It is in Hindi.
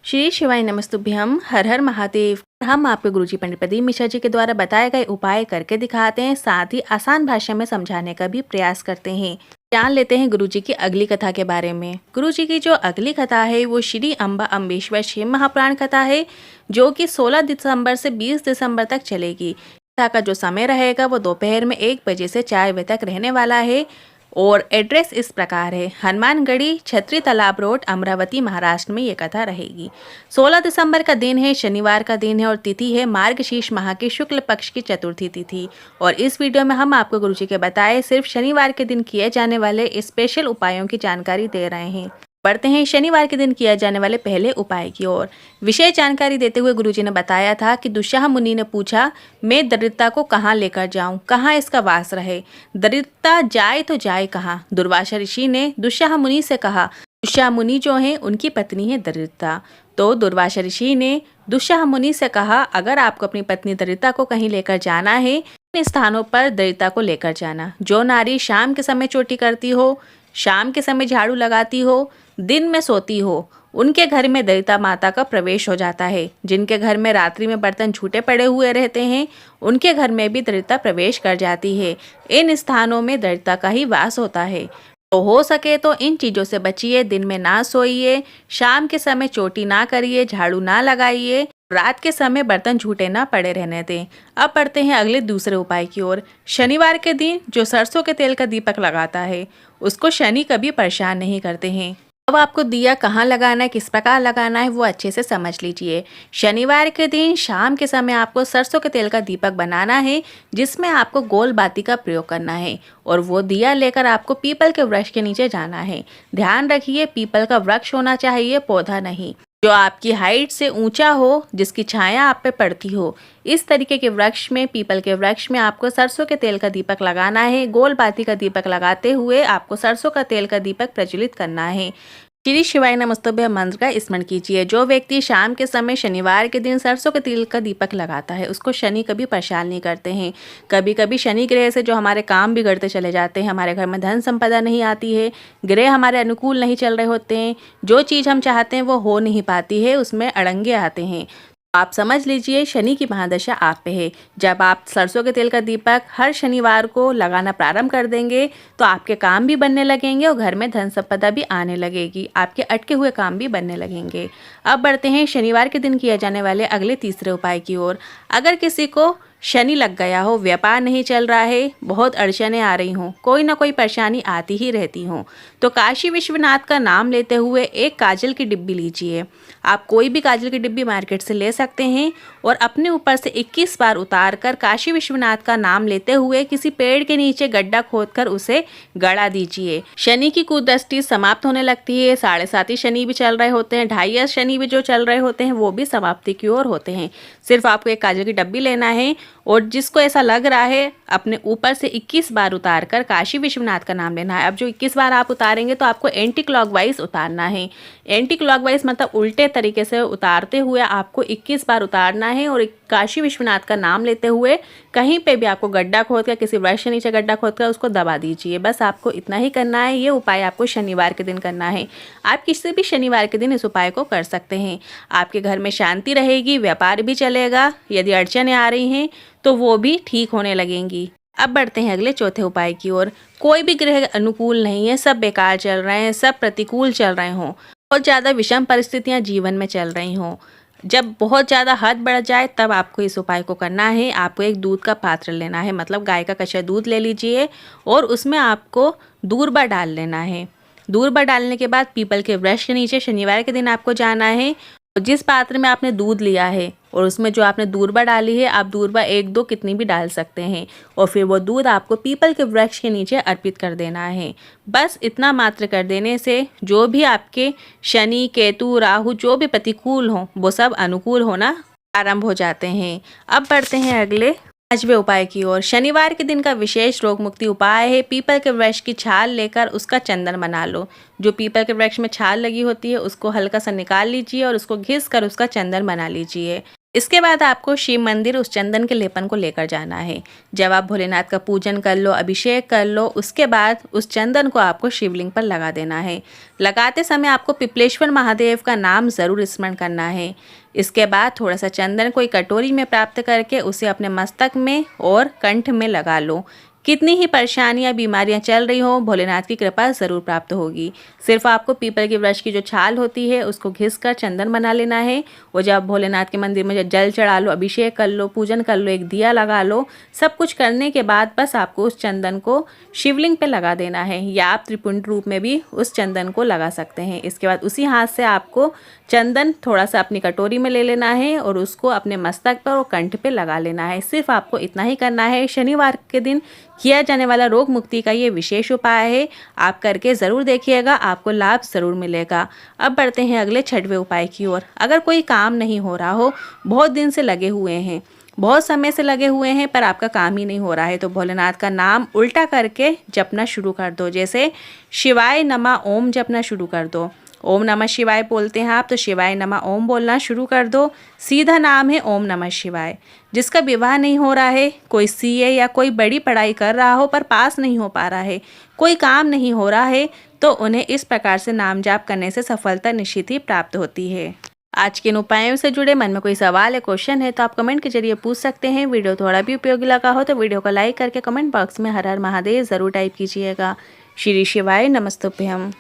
श्री शिवाय नमस्तुभ्यम। हर हर महादेव। हम आपके गुरुजी पंडित प्रदीप मिश्रा जी के द्वारा बताए गए उपाय करके दिखाते हैं, साथ ही आसान भाषा में समझाने का भी प्रयास करते हैं। जान लेते हैं गुरुजी की अगली कथा के बारे में। गुरुजी की जो अगली कथा है वो श्री अम्बा अम्बेश्वर शिव महापुराण कथा है, जो कि 16 दिसंबर से 20 दिसंबर तक चलेगी। कथा का जो समय रहेगा वो दोपहर में 1 बजे से 4 बजे तक रहने वाला है। और एड्रेस इस प्रकार है, हनुमानगढ़ी, छत्री तालाब रोड, अमरावती, महाराष्ट्र में ये कथा रहेगी। 16 दिसंबर का दिन है, शनिवार का दिन है और तिथि है मार्गशीर्ष माह की शुक्ल पक्ष की चतुर्थी तिथि। और इस वीडियो में हम आपको गुरुजी के बताए सिर्फ शनिवार के दिन किए जाने वाले स्पेशल उपायों की जानकारी दे रहे हैं। बढ़ते हैं शनिवार के दिन किया जाने वाले पहले उपाय की ओर। विशेष जानकारी देते हुए गुरुजी ने बताया था कि दुष्याह मुनि ने पूछा, मैं दरिद्रता को कहाँ लेकर जाऊं, कहाँ इसका वास रहे, दरिद्रता जाए तो जाए कहाँ। दुर्वासा ऋषि ने दुष्याह मुनि से कहा। दुष्याह मुनि जो हैं उनकी पत्नी है दरिद्रता। तो दुर्वासा ऋषि ने दुष्याह मुनि से कहा, अगर आपको अपनी पत्नी दरिद्रता को कहीं लेकर जाना है, इन स्थानों पर दरिद्रता को लेकर जाना। जो नारी शाम के समय चोटी करती हो, शाम के समय झाड़ू लगाती हो, दिन में सोती हो, उनके घर में दरिद्रता माता का प्रवेश हो जाता है। जिनके घर में रात्रि में बर्तन छूटे पड़े हुए रहते हैं, उनके घर में भी दरिद्रता प्रवेश कर जाती है। इन स्थानों में दरिद्रता का ही वास होता है। तो हो सके तो इन चीज़ों से बचिए। दिन में ना सोइए, शाम के समय चोटी ना करिए, झाड़ू ना लगाइए, रात के समय बर्तन झूठे ना पड़े रहने दें। अब बढ़ते हैं अगले दूसरे उपाय की ओर। शनिवार के दिन जो सरसों के तेल का दीपक लगाता है, उसको शनि कभी परेशान नहीं करते हैं। अब आपको दिया कहाँ लगाना है, किस प्रकार लगाना है, वो अच्छे से समझ लीजिए। शनिवार के दिन शाम के समय आपको सरसों के तेल का दीपक बनाना है, जिसमें आपको गोल बाती का प्रयोग करना है। और वो दिया लेकर आपको पीपल के वृक्ष के नीचे जाना है। ध्यान रखिए, पीपल का वृक्ष होना चाहिए, पौधा नहीं। जो आपकी हाइट से ऊंचा हो, जिसकी छाया आप पे पड़ती हो, इस तरीके के वृक्ष में, पीपल के वृक्ष में आपको सरसों के तेल का दीपक लगाना है। गोल बाती का दीपक लगाते हुए आपको सरसों का तेल का दीपक प्रज्वलित करना है। श्री शिवाय नमस्तुभ्यम मंत्र का स्मरण कीजिए। जो व्यक्ति शाम के समय शनिवार के दिन सरसों के तेल का दीपक लगाता है, उसको शनि कभी परेशान नहीं करते हैं। कभी कभी शनि ग्रह से जो हमारे काम बिगड़ते चले जाते हैं, हमारे घर में धन संपदा नहीं आती है, ग्रह हमारे अनुकूल नहीं चल रहे होते हैं, जो चीज़ हम चाहते हैं वो हो नहीं पाती है, उसमें अड़ंगे आते हैं। आप समझ लीजिए शनि की महादशा आप पे है। जब आप सरसों के तेल का दीपक हर शनिवार को लगाना प्रारंभ कर देंगे, तो आपके काम भी बनने लगेंगे और घर में धन संपदा भी आने लगेगी। आपके अटके हुए काम भी बनने लगेंगे। अब बढ़ते हैं शनिवार के दिन किए जाने वाले अगले तीसरे उपाय की ओर। अगर किसी को शनि लग गया हो, व्यापार नहीं चल रहा है, बहुत अड़चनें आ रही हों, कोई ना कोई परेशानी आती ही रहती हों, तो काशी विश्वनाथ का नाम लेते हुए एक काजल की डिब्बी लीजिए। आप कोई भी काजल की डिब्बी मार्केट से ले सकते हैं और अपने ऊपर से 21 बार उतार कर काशी विश्वनाथ का नाम लेते हुए किसी पेड़ के नीचे गड्ढा खोदकर उसे गड़ा दीजिए। शनि की कुदृष्टि समाप्त होने लगती है। 7.5 शनि भी चल रहे होते हैं, 2.5 शनि भी जो चल रहे होते हैं, वो भी समाप्ति की ओर होते हैं। सिर्फ आपको एक काजल की डिब्बी लेना है और जिसको ऐसा लग रहा है, अपने ऊपर से 21 बार उतार कर काशी विश्वनाथ का नाम लेना है। अब जो 21 बार आप उतारेंगे तो आपको एंटी क्लॉकवाइज उतारना है। एंटी क्लॉकवाइज मतलब उल्टे तरीके से उतारते हुए आपको 21 बार उतारना है और काशी विश्वनाथ का नाम लेते हुए कहीं पे भी आपको गड्ढा खोद कर, किसी वृक्ष के नीचे गड्ढा खोद कर उसको दबा दीजिए। बस आपको इतना ही करना है। ये उपाय आपको शनिवार के दिन करना है। आप किसी भी शनिवार के दिन इस उपाय को कर सकते हैं। आपके घर में शांति रहेगी, व्यापार भी चलेगा, यदि अड़चनें आ रही हैं तो वो भी ठीक होने लगेंगी। अब बढ़ते हैं अगले चौथे उपाय की ओर। कोई भी ग्रह अनुकूल नहीं है, सब बेकार चल रहे हैं, सब प्रतिकूल चल रहे हों, बहुत ज़्यादा विषम परिस्थितियां जीवन में चल रही हों, जब बहुत ज़्यादा हद बढ़ जाए, तब आपको इस उपाय को करना है। आपको एक दूध का पात्र लेना है, मतलब गाय का कच्चा दूध ले लीजिए और उसमें आपको दूर्बा डाल लेना है। दूर्बा डालने के बाद पीपल के वृक्ष के नीचे शनिवार के दिन आपको जाना है। जिस पात्र में आपने दूध लिया है और उसमें जो आपने दूर्बा डाली है, आप दूर्बा 1-2 कितनी भी डाल सकते हैं और फिर वो दूध आपको पीपल के वृक्ष के नीचे अर्पित कर देना है। बस इतना मात्र कर देने से जो भी आपके शनि, केतु, राहु जो भी प्रतिकूल हों, वो सब अनुकूल होना आरंभ हो जाते हैं। अब बढ़ते हैं अगले 5वें उपाय की ओर। शनिवार के दिन का विशेष रोग मुक्ति उपाय है, पीपल के वृक्ष की छाल लेकर उसका चंदन बना लो। जो पीपल के वृक्ष में छाल लगी होती है उसको हल्का सा निकाल लीजिए और उसको घिस कर उसका चंदन बना लीजिए। इसके बाद आपको शिव मंदिर उस चंदन के लेपन को लेकर जाना है। जब आप भोलेनाथ का पूजन कर लो, अभिषेक कर लो, उसके बाद उस चंदन को आपको शिवलिंग पर लगा देना है। लगाते समय आपको पिपलेश्वर महादेव का नाम ज़रूर स्मरण करना है। इसके बाद थोड़ा सा चंदन को एक कटोरी में प्राप्त करके उसे अपने मस्तक में और कंठ में लगा लो। कितनी ही परेशानियां बीमारियां चल रही हो, भोलेनाथ की कृपा ज़रूर प्राप्त होगी। सिर्फ आपको पीपल के वृक्ष की जो छाल होती है उसको घिस कर चंदन बना लेना है। और जब भोलेनाथ के मंदिर में जल चढ़ा लो, अभिषेक कर लो, पूजन कर लो, एक दिया लगा लो, सब कुछ करने के बाद बस आपको उस चंदन को शिवलिंग पे लगा देना है, या आप त्रिपुंड रूप में भी उस चंदन को लगा सकते हैं। इसके बाद उसी हाथ से आपको चंदन थोड़ा सा अपनी कटोरी में ले लेना है और उसको अपने मस्तक पर और कंठ पे लगा लेना है। सिर्फ आपको इतना ही करना है। शनिवार के दिन किया जाने वाला रोग मुक्ति का ये विशेष उपाय है। आप करके ज़रूर देखिएगा, आपको लाभ ज़रूर मिलेगा। अब बढ़ते हैं अगले 6वें उपाय की ओर। अगर कोई काम नहीं हो रहा हो, बहुत दिन से लगे हुए हैं, बहुत समय से लगे हुए हैं पर आपका काम ही नहीं हो रहा है, तो भोलेनाथ का नाम उल्टा करके जपना शुरू कर दो। जैसे शिवाय नमः ओम जपना शुरू कर दो। ओम नमः शिवाय बोलते हैं आप, तो शिवाय नमः ओम बोलना शुरू कर दो। सीधा नाम है ओम नमः शिवाय। जिसका विवाह नहीं हो रहा है, कोई सीए या कोई बड़ी पढ़ाई कर रहा हो पर पास नहीं हो पा रहा है, कोई काम नहीं हो रहा है, तो उन्हें इस प्रकार से नाम जाप करने से सफलता निश्चित ही प्राप्त होती है। आज के इन उपायों से जुड़े मन में कोई सवाल या क्वेश्चन है तो आप कमेंट के जरिए पूछ सकते हैं। वीडियो थोड़ा भी उपयोगी लगा हो तो वीडियो को लाइक करके कमेंट बॉक्स में हर हर महादेव ज़रूर टाइप कीजिएगा। श्री शिवाय नमस्तुभ्यम।